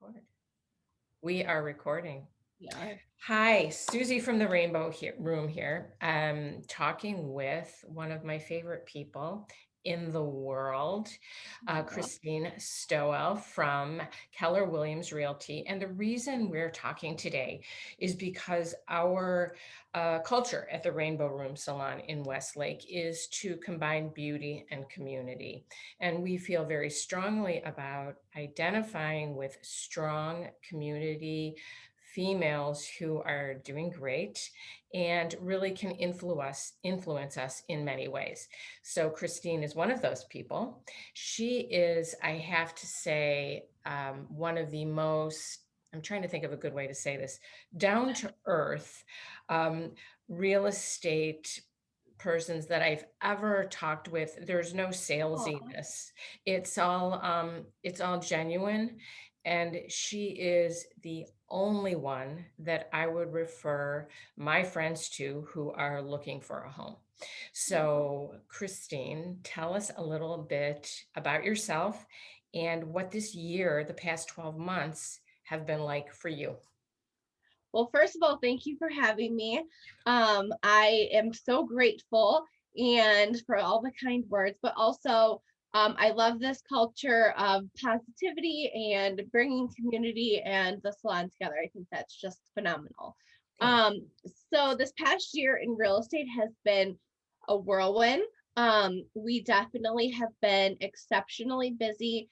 Record. We are recording. Yeah. Hi, Susie from the Room here. Talking with one of my favorite people in the world, Christine.Stowell from Keller Williams Realty. And the reason we're talking today is because our culture at the Rainbow Room Salon in Westlake is to combine beauty and community. And we feel very strongly about identifying with strong community females who are doing great and really can influence us in many ways. So Christine is one of those people. She is, I have to say, one of the most, I'm trying to think of a good way to say this, down to earth um, real estate persons that I've ever talked with. There's no Aw. salesiness. It's all genuine. And she is the only one that I would refer my friends to who are looking for a home. So, Christine, tell us a little bit about yourself and what this year, the past 12 months, have been like for you. Well, first of all, thank you for having me. I am so grateful and for all the kind words, but also I love this culture of positivity and bringing community and the salon together. I think that's just phenomenal. Thanks. Um, so this past year in real estate has been a whirlwind. We definitely have been exceptionally busy.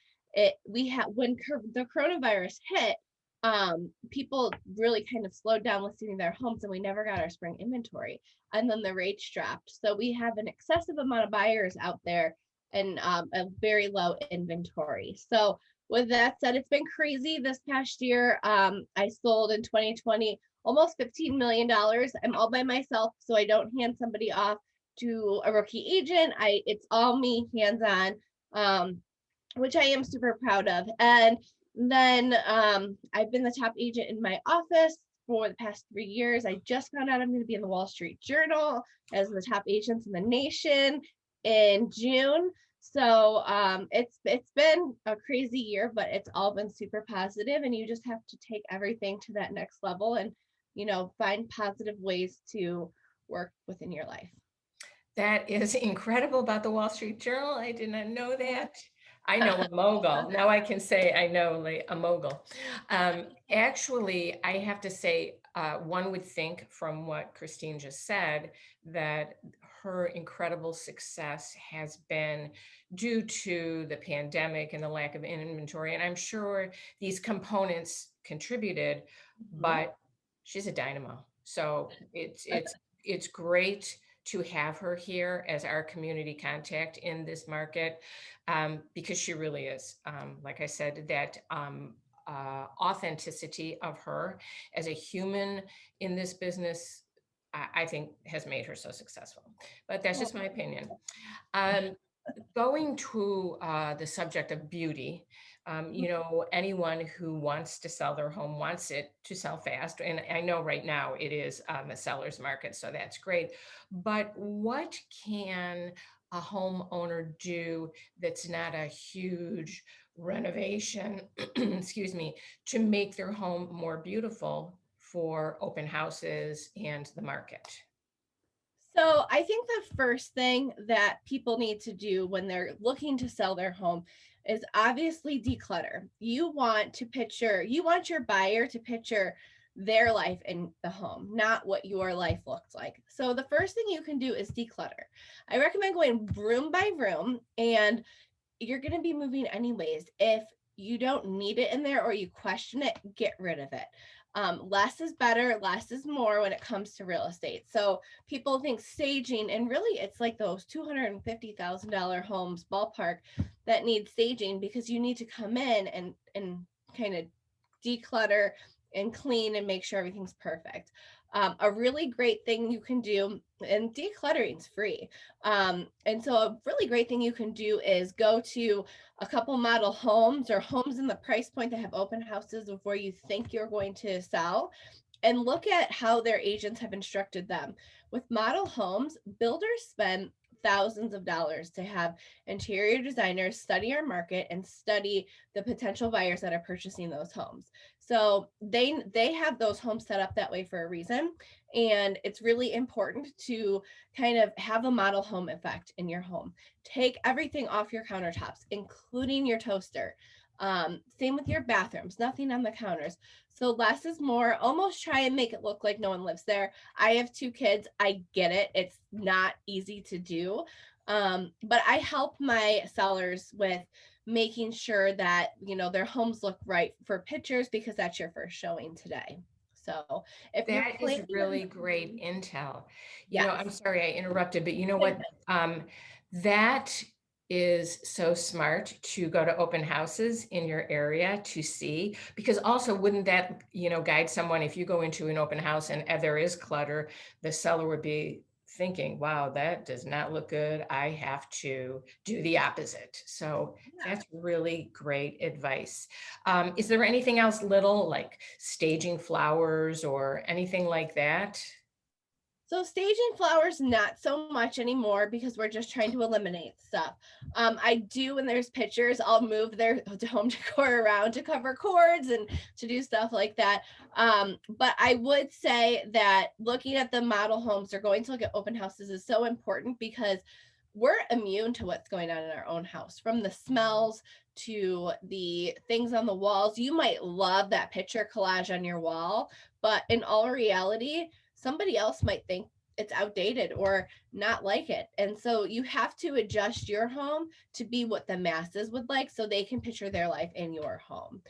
We had when the coronavirus hit, people really kind of slowed down listing their homes and we never got our spring inventory. And then the rates dropped. So we have an excessive amount of buyers out there and a very low inventory. So with that said, it's been crazy this past year. I sold in 2020 almost $15 million. I'm all by myself, so I don't hand somebody off to a rookie agent. It's all me, hands on, which I am super proud of. And then I've been the top agent in my office for the past 3 years. I just found out I'm going to be in the Wall Street Journal as the top agents in the nation in June. So it's been a crazy year, but it's all been super positive, and you just have to take everything to that next level and find positive ways to work within your life. That is incredible about the Wall Street Journal. I did not know that. I know a mogul. Now I can say I know like a mogul. Actually, I have to say, one would think from what Christine just said that her incredible success has been due to the pandemic and the lack of inventory. And I'm sure these components contributed, Mhm. but she's a dynamo. So it's great to have her here as our community contact in this market, because she really is, like I said, that authenticity of her as a human in this business, I think has made her so successful. But that's just my opinion. Um, Going to the subject of beauty, anyone who wants to sell their home wants it to sell fast. And I know right now it is a seller's market, so that's great. But what can a homeowner do that's not a huge renovation, excuse me, to make their home more beautiful for open houses and the market? So I think the first thing that people need to do when they're looking to sell their home is obviously declutter. You want your buyer to picture their life in the home, not what your life looks like. So the first thing you can do is declutter. I recommend going room by room, and you're going to be moving anyways. If you don't need it in there or you question it, get rid of it. Less is better, less is more when it comes to real estate. So people think staging, and really it's like those $250,000 homes ballpark that need staging, because you need to come in and kind of declutter and clean and make sure everything's perfect. A really great thing you can do, and decluttering is free. And so a really great thing you can do is go to a couple model homes or homes in the price point that have open houses of where you think you're going to sell, and look at how their agents have instructed them. With model homes, builders spend thousands of dollars to have interior designers study our market and study the potential buyers that are purchasing those homes. So they have those homes set up that way for a reason. And it's really important to kind of have a model home effect in your home. Take everything off your countertops, including your toaster. Same with your bathrooms, nothing on the counters. So less is more. Almost try and make it look like no one lives there. I have two kids. I get it. It's not easy to do. But I help my sellers with making sure that, you know, their homes look right for pictures because that's your first showing today. So if you're That is planning on, really great intel. I'm yes, sorry I interrupted, but you know what? That is so smart to go to open houses in your area to see, because also wouldn't that, guide someone if you go into an open house and there is clutter, the seller would be thinking, wow, that does not look good. I have to do the opposite. So yeah. that's really great advice. Is there anything else little like staging flowers or anything like that? So staging flowers, not so much anymore because we're just trying to eliminate stuff. I do when there's pictures, I'll move their home decor around to cover cords and to do stuff like that. But I would say that looking at the model homes or going to look at open houses is so important because we're immune to what's going on in our own house, from the smells to the things on the walls. You might love that picture collage on your wall, but in all reality, somebody else might think it's outdated or not like it. And so you have to adjust your home to be what the masses would like so they can picture their life in your home.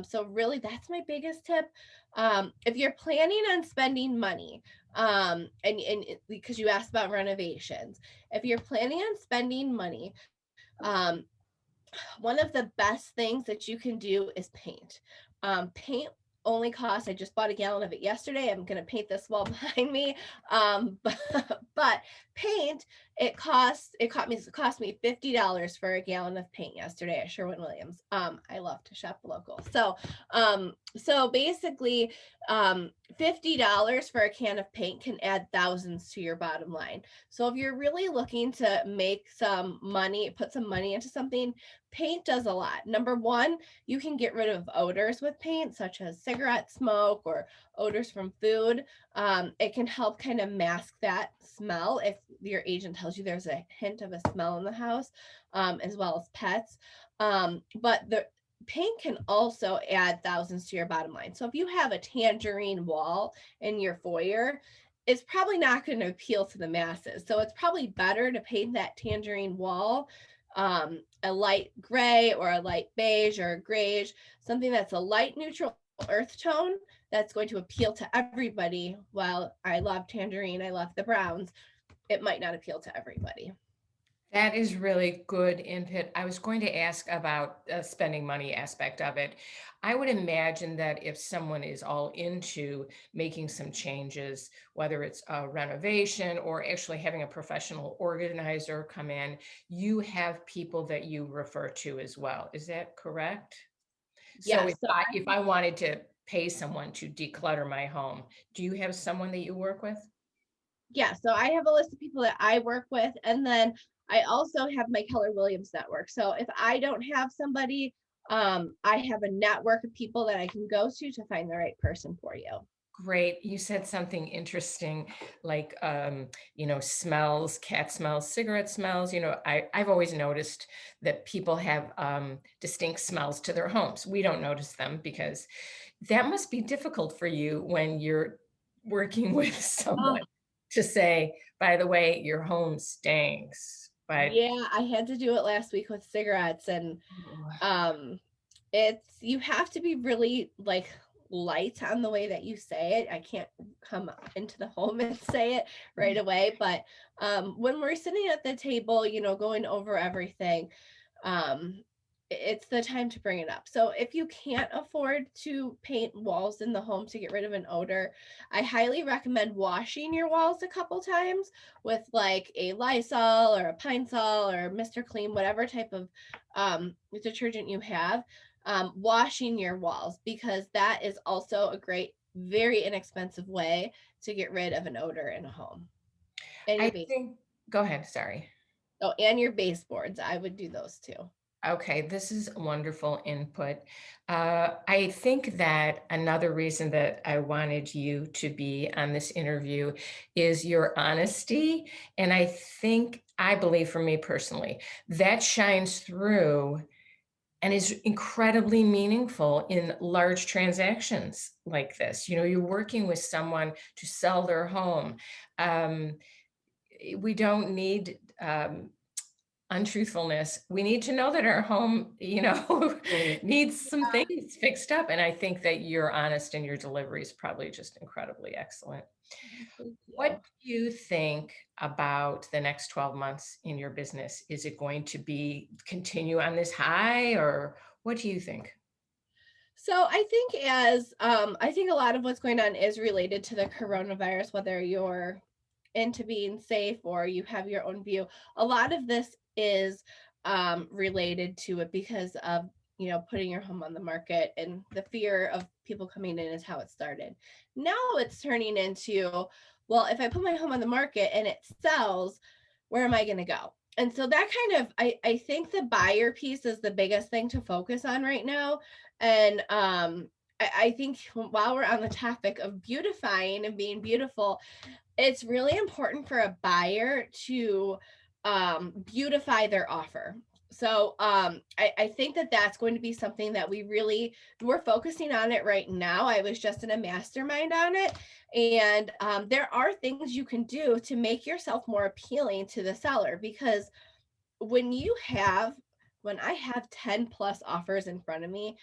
So really that's my biggest tip. If you're planning on spending money, and because you asked about renovations, if you're planning on spending money, um, one of the best things that you can do is paint. Paint only costs, I just bought a gallon of it yesterday. I'm going to paint this wall behind me. But paint, it cost me $50 for a gallon of paint yesterday at Sherwin-Williams. I love to shop local. So basically, $50 for a can of paint can add thousands to your bottom line. So if you're really looking to make some money, put some money into something, paint does a lot. Number one, you can get rid of odors with paint, such as cigarette smoke or odors from food. It can help kind of mask that smell if your agent tells you there's a hint of a smell in the house, as well as pets. But the paint can also add thousands to your bottom line. So if you have a tangerine wall in your foyer, it's probably not going to appeal to the masses. So it's probably better to paint that tangerine wall a light gray or a light beige or a grayish, something that's a light neutral earth tone that's going to appeal to everybody. While I love tangerine, I love the browns, it might not appeal to everybody. That is really good input. I was going to ask about the spending money aspect of it. I would imagine that if someone is all into making some changes, whether it's a renovation or actually having a professional organizer come in, you have people that you refer to as well. Is that correct? So if Yes. So I wanted to pay someone to declutter my home, do you have someone that you work with? yeah, so I have a list of people that I work with, and then I also have my Keller Williams network. So if I don't have somebody, I have a network of people that I can go to find the right person for you. Great. You said something interesting, like, smells, cat smells, cigarette smells. I've always noticed that people have distinct smells to their homes. We don't notice them because that must be difficult for you when you're working with Oh, someone to say, by the way, your home stinks. But yeah, I had to do it last week with cigarettes, and um it's you have to be really like light on the way that you say it. I can't come into the home and say it right away, but when we're sitting at the table, you know, going over everything, um it's the time to bring it up. So if you can't afford to paint walls in the home to get rid of an odor, I highly recommend washing your walls a couple times with like a Lysol or a Pine Sol or Mr. Clean, whatever type of detergent you have, washing your walls, because that is also a great, very inexpensive way to get rid of an odor in a home and I your basement. think, go ahead. Sorry. Oh, and your baseboards. I would do those too. Okay, this is wonderful input. I think that another reason that I wanted you to be on this interview is your honesty. And I believe for me personally, that shines through and is incredibly meaningful in large transactions like this. You know, you're working with someone to sell their home. Um, we don't need untruthfulness. We need to know that our home, needs some things fixed up. And I think that you're honest and your delivery is probably just incredibly excellent. Thank What you. do you think about the next 12 months in your business? Is it going to be continue on this high, or what do you think? So I think a lot of what's going on is related to the coronavirus, whether you're into being safe or you have your own view. A lot of this is related to it because of putting your home on the market, and the fear of people coming in is how it started. Now it's turning into, well, if I put my home on the market and it sells, where am I going to go? And so that kind of, I think the buyer piece is the biggest thing to focus on right now. And I think while we're on the topic of beautifying and being beautiful, it's really important for a buyer to beautify their offer. So I think that that's going to be something that we're focusing on it right now. I was just in a mastermind on it, and there are things you can do to make yourself more appealing to the seller, because when you have when I have 10 plus offers in front of me,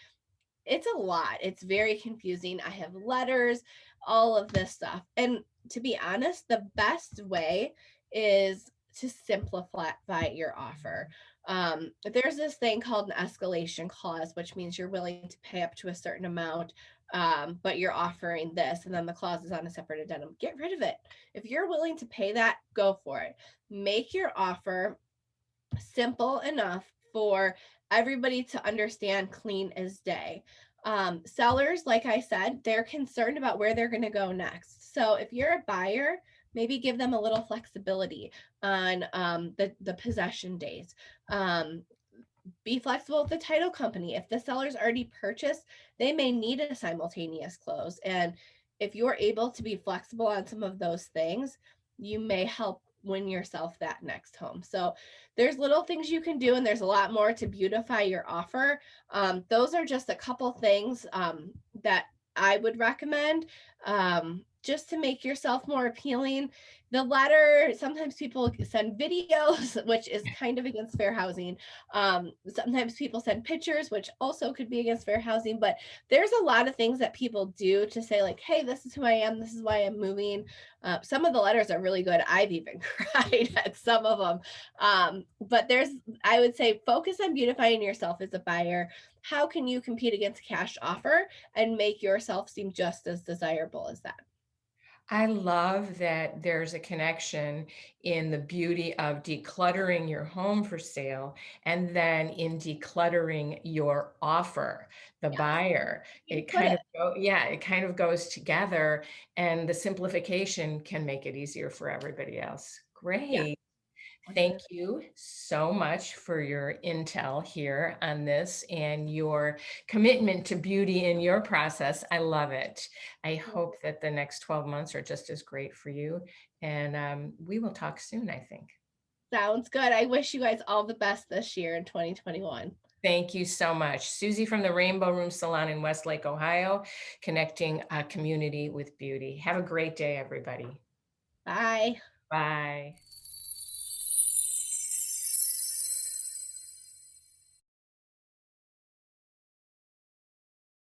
it's a lot. It's very confusing. I have letters, all of this stuff. And to be honest, the best way is to simplify your offer. There's this thing called an escalation clause, which means you're willing to pay up to a certain amount, but you're offering this, and then the clause is on a separate addendum. Get rid of it. If you're willing to pay that, go for it. Make your offer simple enough for everybody to understand, clean as day. Sellers, like I said, they're concerned about where they're going to go next. So if you're a buyer, maybe give them a little flexibility on the possession days. Be flexible with the title company. If the seller's already purchased, they may need a simultaneous close. And if you're able to be flexible on some of those things, you may help win yourself that next home. So there's little things you can do, and there's a lot more to beautify your offer. Those are just a couple things that I would recommend, just to make yourself more appealing. The letter, sometimes people send videos, which is kind of against fair housing. Sometimes people send pictures, which also could be against fair housing. But there's a lot of things that people do to say, like, hey, this is who I am, this is why I'm moving. Some of the letters are really good. I've even cried at some of them. But I would say, focus on beautifying yourself as a buyer. How can you compete against a cash offer and make yourself seem just as desirable as that? I love that there's a connection in the beauty of decluttering your home for sale and then in decluttering your offer, the Yes. buyer. You put it. It kind of goes together, and the simplification can make it easier for everybody else. Yeah. Great. Thank 100. you so much for your intel here on this and your commitment to beauty in your process. I love it. I hope that the next 12 months are just as great for you. And we will talk soon, I think. Sounds good. I wish you guys all the best this year in 2021. Thank you so much. Susie from the Rainbow Room Salon in Westlake, Ohio, connecting a community with beauty. Have a great day, everybody. Bye. Bye.